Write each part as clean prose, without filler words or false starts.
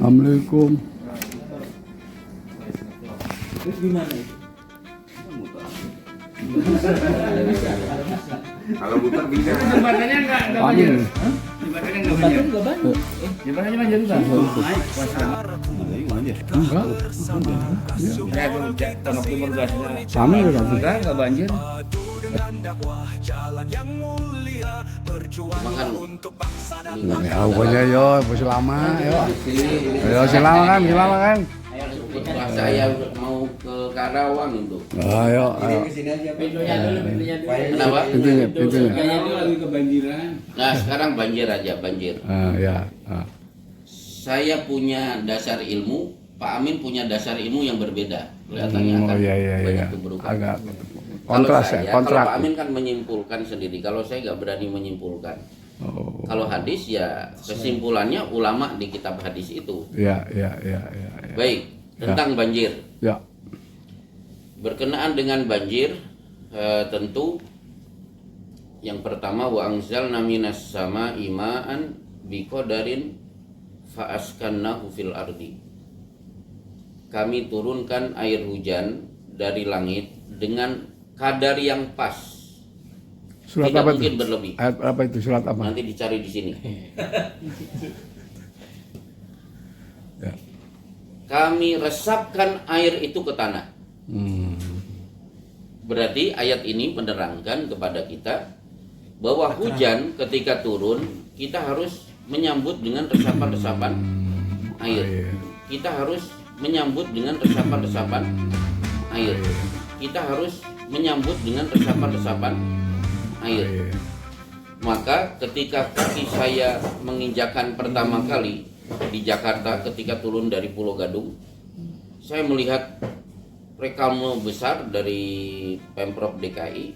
Assalamualaikum. Terus gimana itu? Kalau muter bisa. Jembatannya enggak Amin. banjir. Jembatannya enggak banjir. Jembatan nggak banyak. Jembatannya banjir juga. Enggak. Ya itu Tanah Timur gasnya. Sama ya kan? Enggak banjir. Makan. Ya pokoknya yo, selama yo. Yo selama kan. Saya mau ke Karawang itu. Ayo, ayo. Pintunya dulu, pintunya dulu. Kenapa? Pintunya. Kayaknya itu lagi kebanjiran. Nah sekarang banjir aja banjir. Ya. Saya punya dasar ilmu, Pak Amin punya dasar ilmu yang berbeda. Kelihatannya akan Iya. banyak keburukan. Agak Kalau kontras saya, ya, kalau kontrak. Pak Amin kan menyimpulkan sendiri. Kalau saya nggak berani menyimpulkan. Oh. Kalau hadis ya kesimpulannya ulama di kitab hadis itu. Ya. Baik, tentang banjir. Ya. Berkenaan dengan banjir, tentu yang pertama wa anzalna minas sama'i ma'an biqadarin fa askannahu fil ardi. Kami turunkan air hujan dari langit dengan kadar yang pas. Surat Tidak apa mungkin itu? berlebih. Ayat apa itu? Surat apa? Nanti dicari di sini. Ya. Kami resapkan air itu ke tanah. Berarti ayat ini menerangkan kepada kita bahwa hujan ketika turun kita harus menyambut dengan resapan-resapan air. Kita harus menyambut dengan resapan-resapan air. Kita harus menyambut dengan resapan-resapan air. Maka ketika kaki saya menginjakan pertama kali di Jakarta ketika turun dari Pulau Gadung, saya melihat reklame besar dari Pemprov DKI.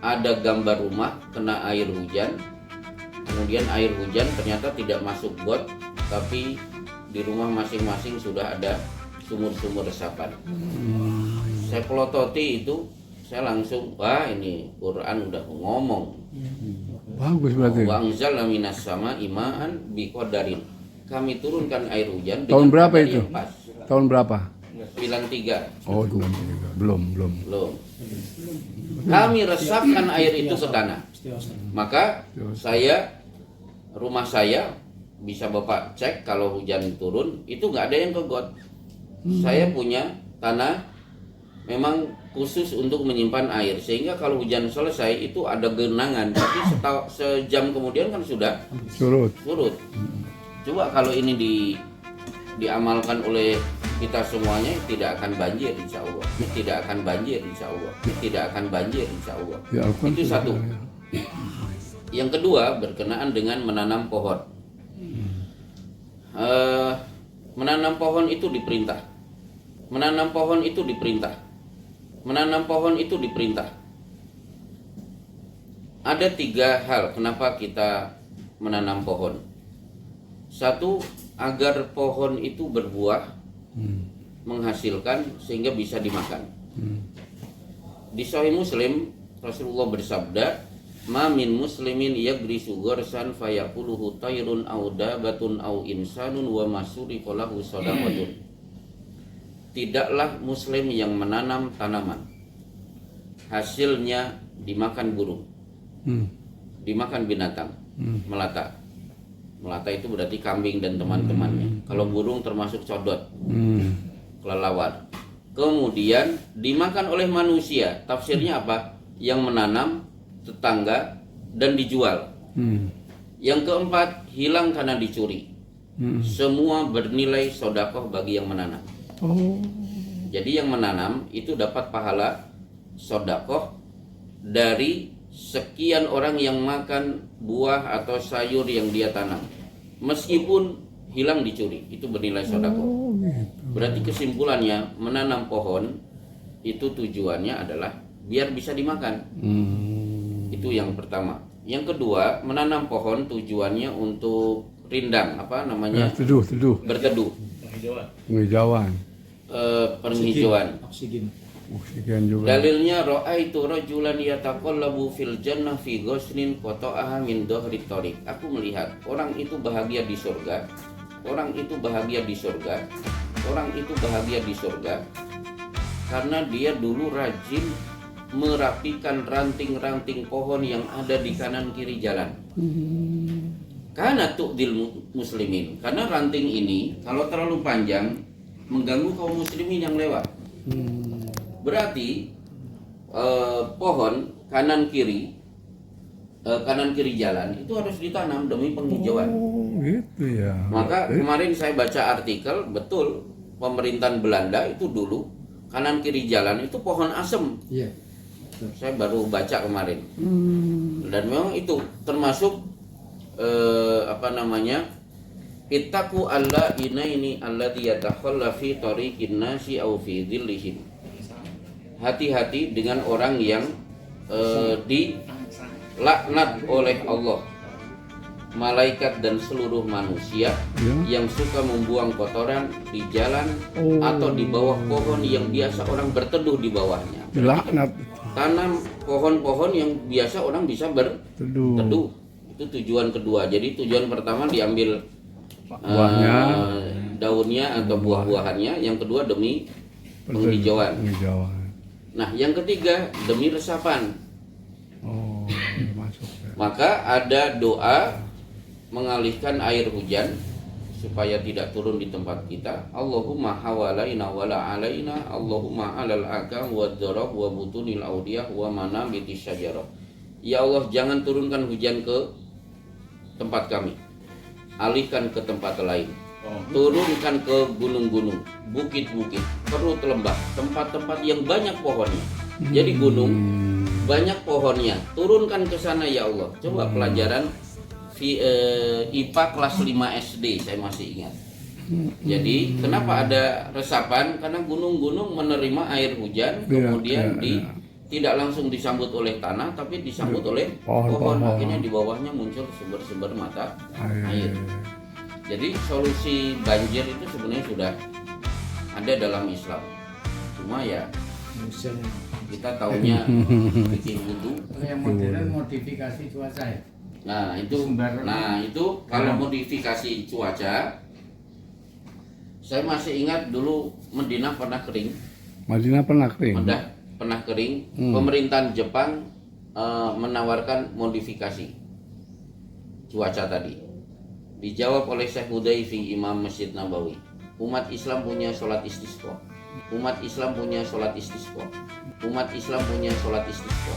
Ada gambar rumah kena air hujan. Kemudian air hujan ternyata tidak masuk got, tapi di rumah masing-masing sudah ada sumur-sumur resapan. Saya pelototi itu, saya langsung, wah ini Quran udah ngomong. Bagus berarti. Wa anzalna minas sama'i ma'an biqadarin. Kami turunkan air hujan Tahun dengan berapa kadar itu? yang pas. Tahun berapa? 93. Oh, belum. Belum. Kami resapkan air itu ke tanah. Maka rumah saya bisa Bapak cek kalau hujan turun itu nggak ada yang ke got. Saya punya tanah memang khusus untuk menyimpan air sehingga kalau hujan selesai itu ada genangan, tapi sejam kemudian kan sudah Surut. Coba kalau ini diamalkan oleh kita semuanya tidak akan banjir insya Allah. Tidak akan banjir insya Allah. Tidak akan banjir insya Allah. Ya, Al-Quran Itu sudah satu. ada. Yang kedua berkenaan dengan menanam pohon. Menanam pohon itu diperintah. Menanam pohon itu diperintah. Menanam pohon itu diperintah. Ada 3 hal kenapa kita menanam pohon. Satu, agar pohon itu berbuah, menghasilkan sehingga bisa dimakan. Di Sahih Muslim Rasulullah bersabda, "Ma min muslimin yagrisu gharsan fayaquluhu tayrun aw dabatun aw insanun wa masuri qalahu shadaqatun." Tidaklah muslim yang menanam tanaman hasilnya dimakan burung, dimakan binatang, melata. Melata itu berarti kambing dan teman-temannya. Kalau burung termasuk codot, kelelawar. Kemudian dimakan oleh manusia. Tafsirnya apa? Yang menanam, tetangga, dan dijual. Yang keempat, hilang karena dicuri. Semua bernilai sodakoh bagi yang menanam. Oh. Jadi yang menanam itu dapat pahala sodakoh dari sekian orang yang makan buah atau sayur yang dia tanam, meskipun hilang dicuri, itu bernilai sodakoh. Berarti kesimpulannya menanam pohon itu tujuannya adalah biar bisa dimakan. Itu yang pertama. Yang kedua, menanam pohon tujuannya untuk rindang, apa namanya? Teduh. Berteduh. Penghijauan. Penghijauan. Oksigen juga. Dalilnya ra'aitu rajulan yataqallabu fil jannah fi ghusnin qata'aha min dhahri thariq. Aku melihat orang itu bahagia di surga. orang itu bahagia di surga, orang itu bahagia di surga karena dia dulu rajin merapikan ranting-ranting pohon yang ada di kanan kiri jalan. Karena tu'dil muslimin, karena ranting ini kalau terlalu panjang mengganggu kaum muslimin yang lewat. Berarti pohon kanan kiri jalan itu harus ditanam demi penghijauan. Oh, gitu ya. Maka kemarin saya baca artikel, betul pemerintahan Belanda itu dulu kanan kiri jalan itu pohon asem. Iya. Saya baru baca kemarin. Dan memang itu termasuk ittaqu alla inaini allati yatakhalla fi tariqin nasi aw fi dhillihim. Hati-hati dengan orang yang dilaknat oleh Allah, malaikat dan seluruh manusia yang suka membuang kotoran di jalan atau di bawah pohon yang biasa orang berteduh di bawahnya. Dilaknat. Tanam pohon-pohon yang biasa orang bisa berteduh. Itu tujuan kedua. Jadi tujuan pertama diambil buahnya, daunnya atau buah-buahannya. Yang kedua demi penghijauan. Nah, yang ketiga demi resapan. Oh, masuk ya. Maka ada doa mengalihkan air hujan supaya tidak turun di tempat kita. Allahumma hawalaina wala alaina, Allahumma alal akam wa dzarab wa butunil audiyah wa manabitis syajarah. Ya Allah, jangan turunkan hujan ke tempat kami, alihkan ke tempat lain. Turunkan ke gunung-gunung, bukit-bukit, perut lembah, tempat-tempat yang banyak pohonnya. Jadi gunung banyak pohonnya, turunkan ke sana ya Allah. Coba pelajaran IPA kelas 5 SD saya masih ingat. Jadi kenapa ada resapan? Karena gunung-gunung menerima air hujan, kemudian tidak langsung disambut oleh tanah, tapi disambut oleh pohon. Akhirnya di bawahnya muncul sumber-sumber mata air. Jadi solusi banjir itu sebenarnya sudah ada dalam Islam. Cuma ya kita taunya bikin wudhu. Yang modern modifikasi cuaca ya. Nah itu kalau modifikasi cuaca, saya masih ingat dulu Madinah pernah kering. Pernah kering. Pemerintahan Jepang menawarkan modifikasi cuaca tadi. Dijawab oleh Syekh Hudayfi, Imam Masjid Nabawi. Umat Islam punya sholat istisqa. Umat Islam punya sholat istisqa. Umat Islam punya sholat istisqa.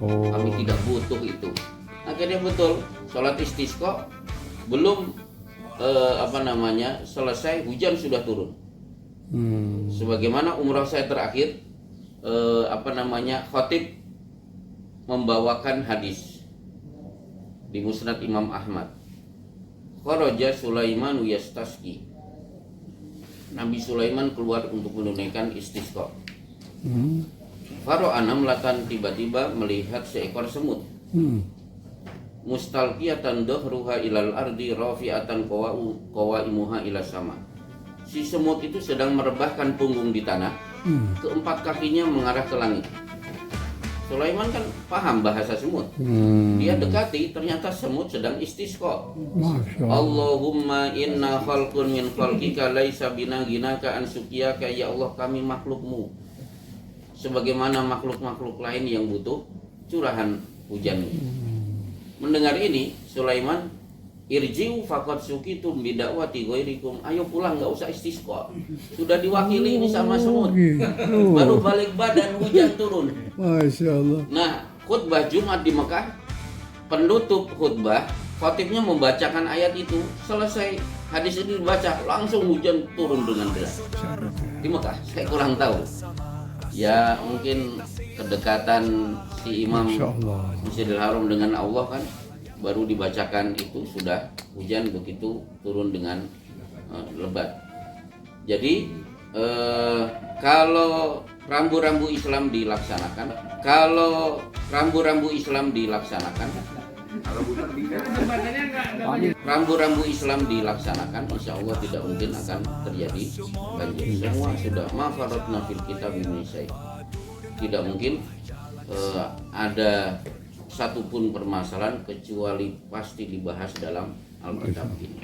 Kami tidak butuh itu. Akhirnya betul, sholat istisqa belum selesai, hujan sudah turun. Sebagaimana umrah saya terakhir, khatib membawakan hadis di Musnad Imam Ahmad. Kharaja Sulaiman yastasqi. Nabi Sulaiman keluar untuk menunaikan istisqa. Faro'a namlatan, tiba-tiba melihat seekor semut. Mustalqiyatan dhahruha ilal ardi rafi'atan qawaimuha ila sama. Si semut itu sedang merebahkan punggung di tanah, keempat kakinya mengarah ke langit. Sulaiman kan paham bahasa semut. Dia dekati, ternyata semut sedang istisqa. Allahumma inna khalqun min khalqika laisa bina ginaka an sukiyaka. Ya Allah, kami makhlukmu sebagaimana makhluk-makhluk lain yang butuh curahan hujanmu. Mendengar ini, Sulaiman, irji'u faqad sukitum bidakwati ghairikum. Ayo pulang, nggak usah istisqa. Sudah diwakili ini sama semut. Baru balik badan hujan turun. Masya Allah. Nah, khutbah Jumat di Mekah, penutup khutbah, khatibnya membacakan ayat itu. Selesai hadis ini dibaca, langsung hujan turun dengan deras. Di Mekah, saya kurang tahu. Ya mungkin kedekatan si Imam Masjidil Haram dengan Allah kan, baru dibacakan itu sudah hujan begitu turun dengan lebat. Jadi kalau rambu-rambu Islam dilaksanakan, rambu-rambu Islam dilaksanakan, insya Allah tidak mungkin akan terjadi banjir. Semua sudah mafaratna fil kitab min syai'. Tidak mungkin ada satupun permasalahan kecuali pasti dibahas dalam Alkitab ini.